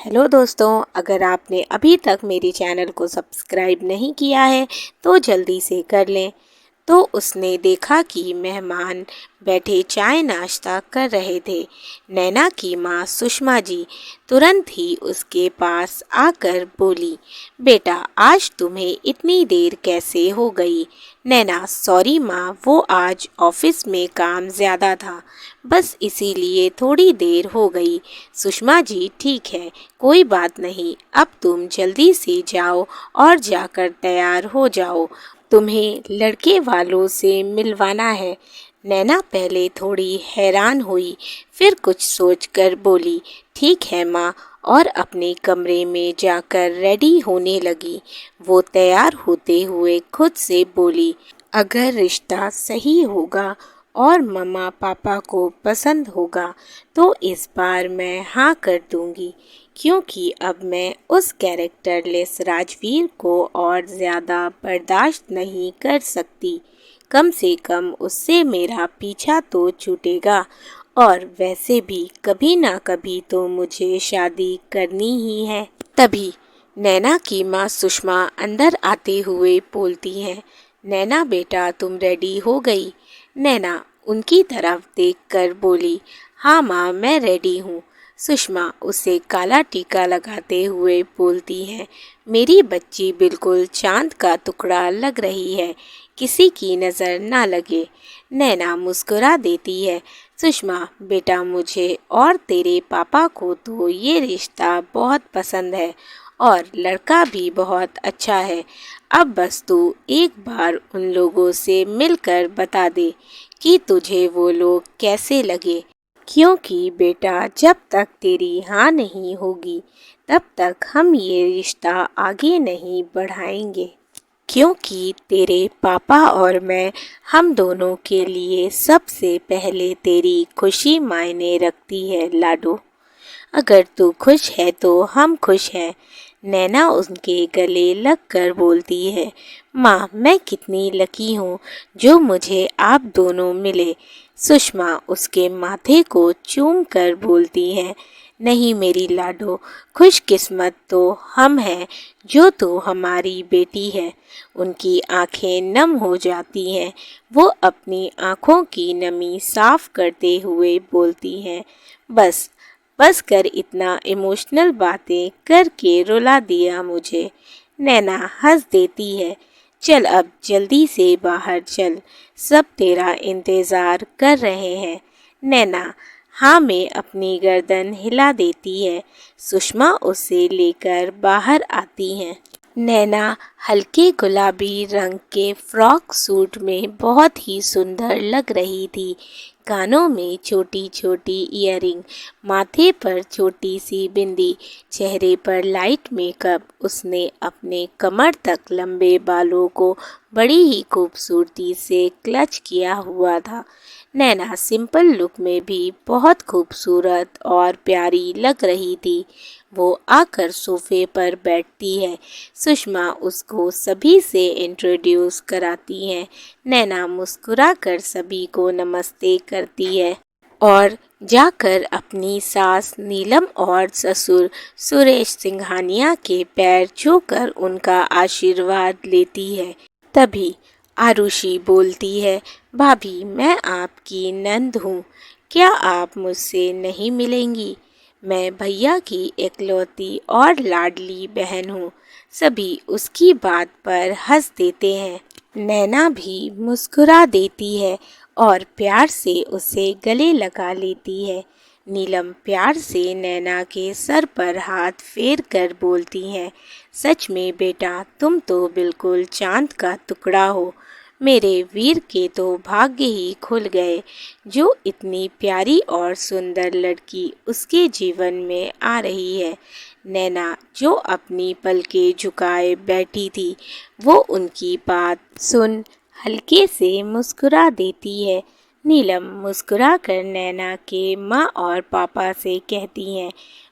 Hello दोस्तों, अगर आपने अभी तक मेरे चैनल को सब्सक्राइब नहीं किया है तो जल्दी से कर लें। तो उसने देखा कि मेहमान बैठे चाय नाश्ता कर रहे थे। नैना की माँ सुषमा जी तुरंत ही उसके पास आकर बोली, बेटा आज तुम्हें इतनी देर कैसे हो गई? नैना, सॉरी माँ, वो आज ऑफिस में काम ज़्यादा था, बस इसीलिए थोड़ी देर हो गई। सुषमा जी, ठीक है, कोई बात नहीं, अब तुम जल्दी से जाओ और जाकर तैयार हो जाओ, तुम्हें लड़के वालों से मिलवाना है। नैना पहले थोड़ी हैरान हुई, फिर कुछ सोचकर बोली, ठीक है माँ, और अपने कमरे में जाकर रेडी होने लगी। वो तैयार होते हुए खुद से बोली, अगर रिश्ता सही होगा और मम्मा पापा को पसंद होगा तो इस बार मैं हाँ कर दूंगी, क्योंकि अब मैं उस कैरेक्टरलेस राजवीर को और ज़्यादा बर्दाश्त नहीं कर सकती। कम से कम उससे मेरा पीछा तो छूटेगा, और वैसे भी कभी ना कभी तो मुझे शादी करनी ही है। तभी नैना की माँ सुषमा अंदर आते हुए बोलती हैं, नैना बेटा, तुम रेडी हो गई? नैना उनकी तरफ देखकर बोली, हाँ माँ, मैं रेडी हूँ। सुषमा उसे काला टीका लगाते हुए बोलती है, मेरी बच्ची बिल्कुल चांद का टुकड़ा लग रही है, किसी की नज़र ना लगे। नैना मुस्कुरा देती है, सुषमा बेटा, मुझे और तेरे पापा को तो ये रिश्ता बहुत पसंद है और लड़का भी बहुत अच्छा है। अब बस तू एक बार उन लोगों से मिलकर बता दे कि तुझे वो लोग कैसे लगे, क्योंकि बेटा जब तक तेरी हाँ नहीं होगी तब तक हम ये रिश्ता आगे नहीं बढ़ाएंगे, क्योंकि तेरे पापा और मैं, हम दोनों के लिए सबसे पहले तेरी खुशी मायने रखती है लाडो। अगर तू खुश है तो हम खुश हैं। नैना उनके गले लगकर बोलती है, माँ मैं कितनी लकी हूँ जो मुझे आप दोनों मिले। सुषमा उसके माथे को चूम कर बोलती है, नहीं मेरी लाडो, खुशकिस्मत तो हम हैं जो तो हमारी बेटी है। उनकी आंखें नम हो जाती हैं। वो अपनी आंखों की नमी साफ करते हुए बोलती हैं, बस बस कर, इतना इमोशनल बातें करके रुला दिया मुझे। नैना हंस देती है, चल अब जल्दी से बाहर चल, सब तेरा इंतज़ार कर रहे हैं। नैना हाँ में अपनी गर्दन हिला देती है। सुषमा उसे लेकर बाहर आती हैं। नैना हल्के गुलाबी रंग के फ्रॉक सूट में बहुत ही सुंदर लग रही थी। कानों में छोटी छोटी ईयरिंग, माथे पर छोटी सी बिंदी, चेहरे पर लाइट मेकअप, उसने अपने कमर तक लंबे बालों को बड़ी ही खूबसूरती से क्लच किया हुआ था। नैना सिंपल लुक में भी बहुत खूबसूरत और प्यारी लग रही थी। वो आकर सोफे पर बैठती है। सुषमा उसको सभी से इंट्रोड्यूस कराती हैं। नैना मुस्कुराकर सभी को नमस्ते करती है और जाकर अपनी सास नीलम और ससुर सुरेश सिंघानिया के पैर छूकर उनका आशीर्वाद लेती है। तभी आरुषि बोलती है, भाभी मैं आपकी नंद हूँ, क्या आप मुझसे नहीं मिलेंगी? मैं भैया की इकलौती और लाडली बहन हूँ। सभी उसकी बात पर हंस देते हैं। नैना भी मुस्कुरा देती है और प्यार से उसे गले लगा लेती है। नीलम प्यार से नैना के सर पर हाथ फेर कर बोलती हैं, सच में बेटा तुम तो बिल्कुल चांद का टुकड़ा हो। मेरे वीर के तो भाग्य ही खुल गए, जो इतनी प्यारी और सुंदर लड़की उसके जीवन में आ रही है। नैना जो अपनी पलकें झुकाए बैठी थी, वो उनकी बात सुन हल्के से मुस्कुरा देती है। नीलम मुस्कुराकर नैना के माँ और पापा से कहती हैं,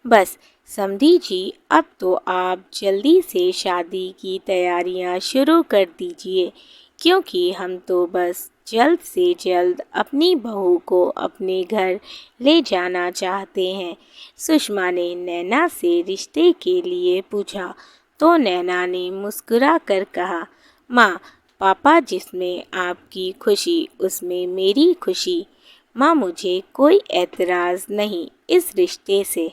बस समधी जी, अब तो आप जल्दी से शादी की तैयारियां शुरू कर दीजिए, क्योंकि हम तो बस जल्द से जल्द अपनी बहू को अपने घर ले जाना चाहते हैं। सुषमा ने नैना से रिश्ते के लिए पूछा तो नैना ने मुस्कुरा कर कहा, माँ, पापा जिसमें आपकी खुशी उसमें मेरी खुशी। माँ, मुझे कोई एतराज़ नहीं इस रिश्ते से।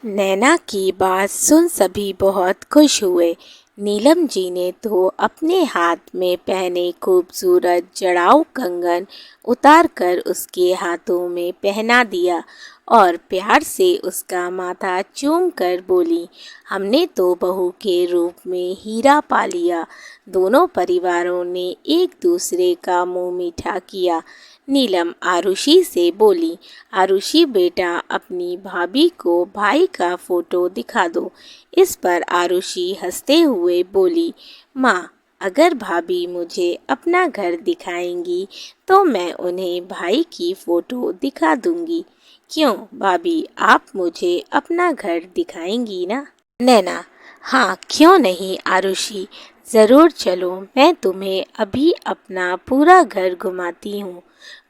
नैना की बात सुन सभी बहुत खुश हुए। नीलम जी ने तो अपने हाथ में पहने खूबसूरत जड़ाऊ कंगन उतार कर उसके हाथों में पहना दिया और प्यार से उसका माथा चूम कर बोली, हमने तो बहू के रूप में हीरा पा लिया। दोनों परिवारों ने एक दूसरे का मुंह मीठा किया। नीलम आरुषि से बोली, आरुषि बेटा, अपनी भाभी को भाई का फोटो दिखा दो। इस पर आरुषि हंसते हुए बोली, माँ, अगर भाभी मुझे अपना घर दिखाएंगी तो मैं उन्हें भाई की फ़ोटो दिखा दूंगी। क्यों भाभी, आप मुझे अपना घर दिखाएंगी ना? नैना, हाँ क्यों नहीं आरुषि, ज़रूर चलो, मैं तुम्हें अभी अपना पूरा घर घुमाती हूँ।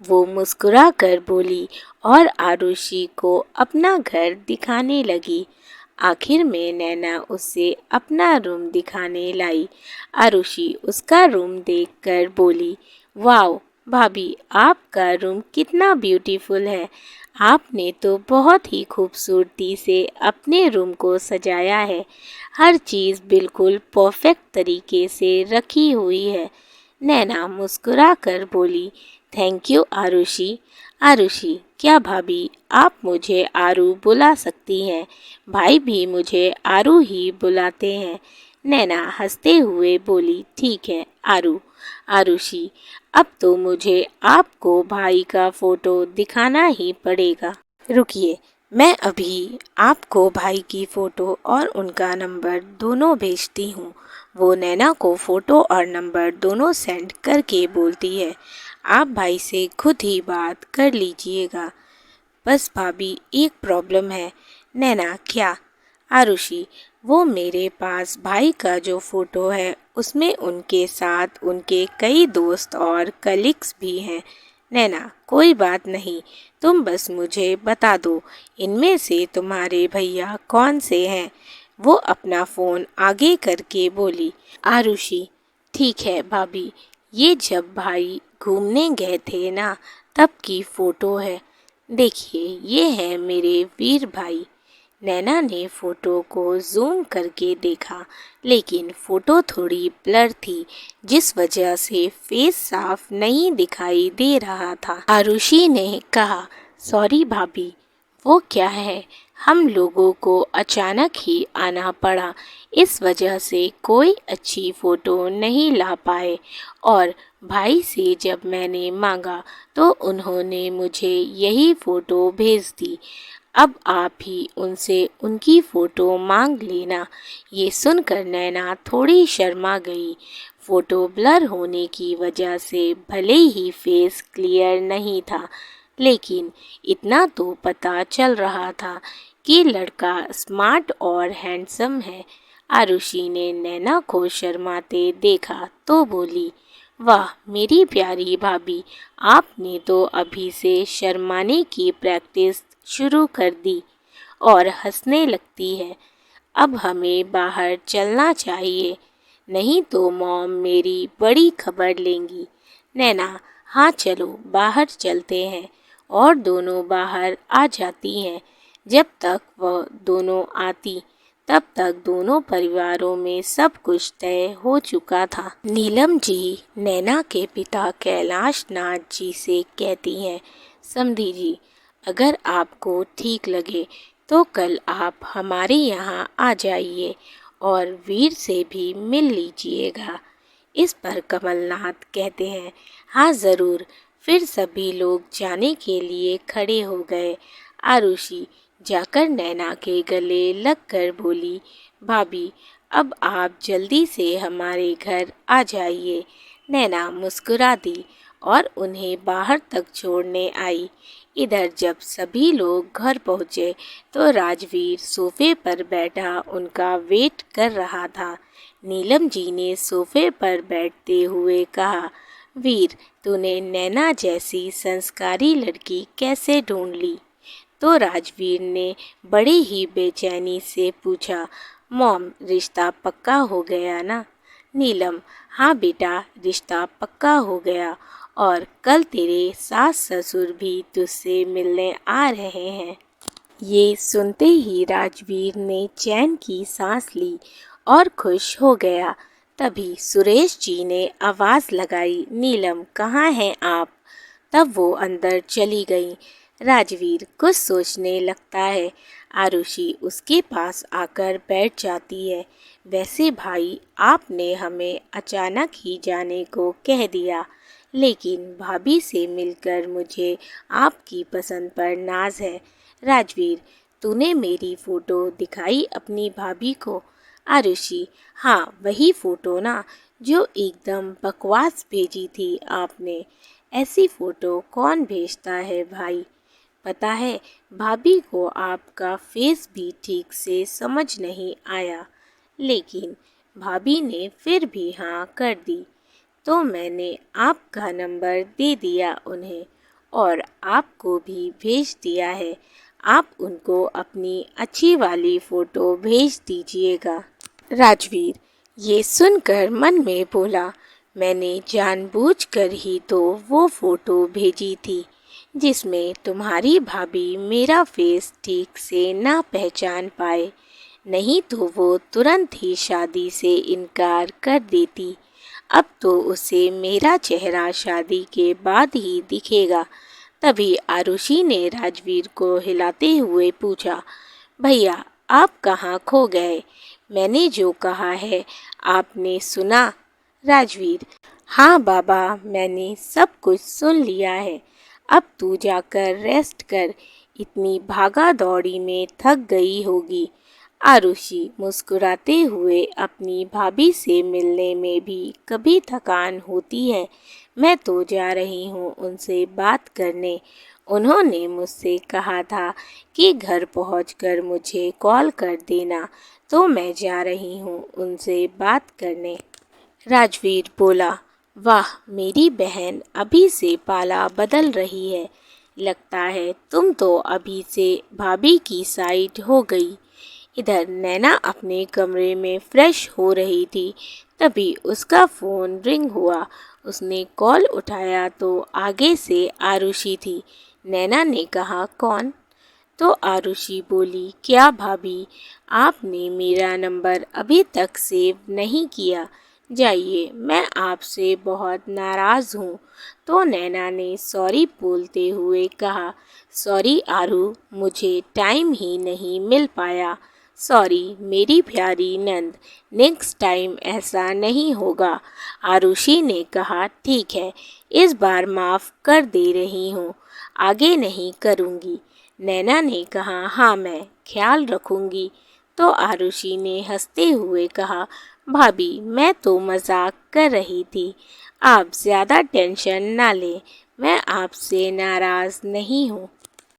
वो मुस्कुरा कर बोली और आरुषि को अपना घर दिखाने लगी। आखिर में नैना उसे अपना रूम दिखाने लाई। आरुषि उसका रूम देखकर बोली, वाओ भाभी, आपका रूम कितना ब्यूटीफुल है। आपने तो बहुत ही खूबसूरती से अपने रूम को सजाया है। हर चीज़ बिल्कुल परफेक्ट तरीके से रखी हुई है। नैना मुस्कुरा कर बोली, थैंक यू आरुषि। आरुषि, क्या भाभी आप मुझे आरू बुला सकती हैं? भाई भी मुझे आरू ही बुलाते हैं। नैना हंसते हुए बोली, ठीक है आरू। आरुषि, अब तो मुझे आपको भाई का फ़ोटो दिखाना ही पड़ेगा। रुकिए, मैं अभी आपको भाई की फ़ोटो और उनका नंबर दोनों भेजती हूँ। वो नैना को फ़ोटो और नंबर दोनों सेंड करके बोलती है, आप भाई से खुद ही बात कर लीजिएगा। बस भाभी, एक प्रॉब्लम है। नैना, क्या? आरुषि, वो मेरे पास भाई का जो फ़ोटो है उसमें उनके साथ उनके कई दोस्त और कलीग्स भी हैं। नैना, कोई बात नहीं, तुम बस मुझे बता दो इनमें से तुम्हारे भैया कौन से हैं। वो अपना फ़ोन आगे करके बोली। आरुषि, ठीक है भाभी, ये जब भाई घूमने गए थे ना, तब की फ़ोटो है। देखिए, ये है मेरे वीर भाई। नैना ने फ़ोटो को जूम करके देखा, लेकिन फ़ोटो थोड़ी ब्लर थी, जिस वजह से फेस साफ नहीं दिखाई दे रहा था। आरुषि ने कहा, सॉरी भाभी, वो क्या है, हम लोगों को अचानक ही आना पड़ा, इस वजह से कोई अच्छी फ़ोटो नहीं ला पाए और भाई से जब मैंने मांगा तो उन्होंने मुझे यही फ़ोटो भेज दी। अब आप ही उनसे उनकी फ़ोटो मांग लेना। ये सुनकर नैना थोड़ी शर्मा गई। फ़ोटो ब्लर होने की वजह से भले ही फेस क्लियर नहीं था, लेकिन इतना तो पता चल रहा था कि लड़का स्मार्ट और हैंडसम है। आरुषि ने नैना को शर्माते देखा तो बोली, वाह मेरी प्यारी भाभी, आपने तो अभी से शर्माने की प्रैक्टिस शुरू कर दी और हंसने लगती है। अब हमें बाहर चलना चाहिए, नहीं तो मॉम मेरी बड़ी खबर लेंगी। नैना, हाँ चलो बाहर चलते हैं। और दोनों बाहर आ जाती हैं। जब तक वह दोनों आती तब तक दोनों परिवारों में सब कुछ तय हो चुका था। नीलम जी नैना के पिता कैलाश नाथ जी से कहती हैं, समधी जी, अगर आपको ठीक लगे तो कल आप हमारे यहाँ आ जाइए और वीर से भी मिल लीजिएगा। इस पर कमलनाथ कहते हैं, हाँ ज़रूर। फिर सभी लोग जाने के लिए खड़े हो गए। आरुषि जाकर नैना के गले लगकर बोली, भाभी अब आप जल्दी से हमारे घर आ जाइए। नैना मुस्कुरा दी और उन्हें बाहर तक छोड़ने आई। इधर जब सभी लोग घर पहुँचे तो राजवीर सोफे पर बैठा उनका वेट कर रहा था। नीलम जी ने सोफे पर बैठते हुए कहा, वीर, तूने नैना जैसी संस्कारी लड़की कैसे ढूंढ ली? तो राजवीर ने बड़े ही बेचैनी से पूछा, मॉम, रिश्ता पक्का हो गया ना? नीलम, हाँ बेटा, रिश्ता पक्का हो गया और कल तेरे सास ससुर भी तुझसे मिलने आ रहे हैं। ये सुनते ही राजवीर ने चैन की सांस ली और खुश हो गया। तभी सुरेश जी ने आवाज़ लगाई, नीलम, कहाँ हैं आप? तब वो अंदर चली गई। राजवीर कुछ सोचने लगता है। आरुषि उसके पास आकर बैठ जाती है। वैसे भाई, आपने हमें अचानक ही जाने को कह दिया, लेकिन भाभी से मिलकर मुझे आपकी पसंद पर नाज है। राजवीर, तूने मेरी फ़ोटो दिखाई अपनी भाभी को? आरुषि, हाँ, वही फ़ोटो ना, जो एकदम बकवास भेजी थी आपने। ऐसी फ़ोटो कौन भेजता है भाई? पता है, भाभी को आपका फेस भी ठीक से समझ नहीं आया, लेकिन भाभी ने फिर भी हाँ कर दी, तो मैंने आपका नंबर दे दिया उन्हें और आपको भी भेज दिया है। आप उनको अपनी अच्छी वाली फ़ोटो भेज दीजिएगा। राजवीर ये सुनकर मन में बोला, मैंने जानबूझकर ही तो वो फ़ोटो भेजी थी जिसमें तुम्हारी भाभी मेरा फेस ठीक से ना पहचान पाए, नहीं तो वो तुरंत ही शादी से इनकार कर देती। अब तो उसे मेरा चेहरा शादी के बाद ही दिखेगा। तभी आरुषि ने राजवीर को हिलाते हुए पूछा, भैया, आप कहाँ खो गए? मैंने जो कहा है आपने सुना? राजवीर, हाँ बाबा, मैंने सब कुछ सुन लिया है। अब तू जाकर रेस्ट कर, इतनी भागा दौड़ी में थक गई होगी। आरुषि मुस्कुराते हुए, अपनी भाभी से मिलने में भी कभी थकान होती है। मैं तो जा रही हूँ उनसे बात करने। उन्होंने मुझसे कहा था कि घर पहुँचकर मुझे कॉल कर देना, तो मैं जा रही हूँ उनसे बात करने। राजवीर बोला, वाह, मेरी बहन अभी से पाला बदल रही है। लगता है तुम तो अभी से भाभी की साइड हो गई। इधर नैना अपने कमरे में फ्रेश हो रही थी। तभी उसका फ़ोन रिंग हुआ। उसने कॉल उठाया तो आगे से आरुषि थी। नैना ने कहा, कौन? तो आरुषि बोली, क्या भाभी, आपने मेरा नंबर अभी तक सेव नहीं किया? जाइए, मैं आपसे बहुत नाराज़ हूँ। तो नैना ने सॉरी बोलते हुए कहा, सॉरी आरू, मुझे टाइम ही नहीं मिल पाया। सॉरी मेरी प्यारी नंद, नेक्स्ट टाइम ऐसा नहीं होगा। आरुषि ने कहा, ठीक है, इस बार माफ़ कर दे रही हूँ, आगे नहीं करूँगी। नैना ने कहा, हाँ, मैं ख्याल रखूँगी। तो आरुषि ने हंसते हुए कहा, भाभी, मैं तो मजाक कर रही थी, आप ज़्यादा टेंशन ना लें, मैं आपसे नाराज़ नहीं हूँ।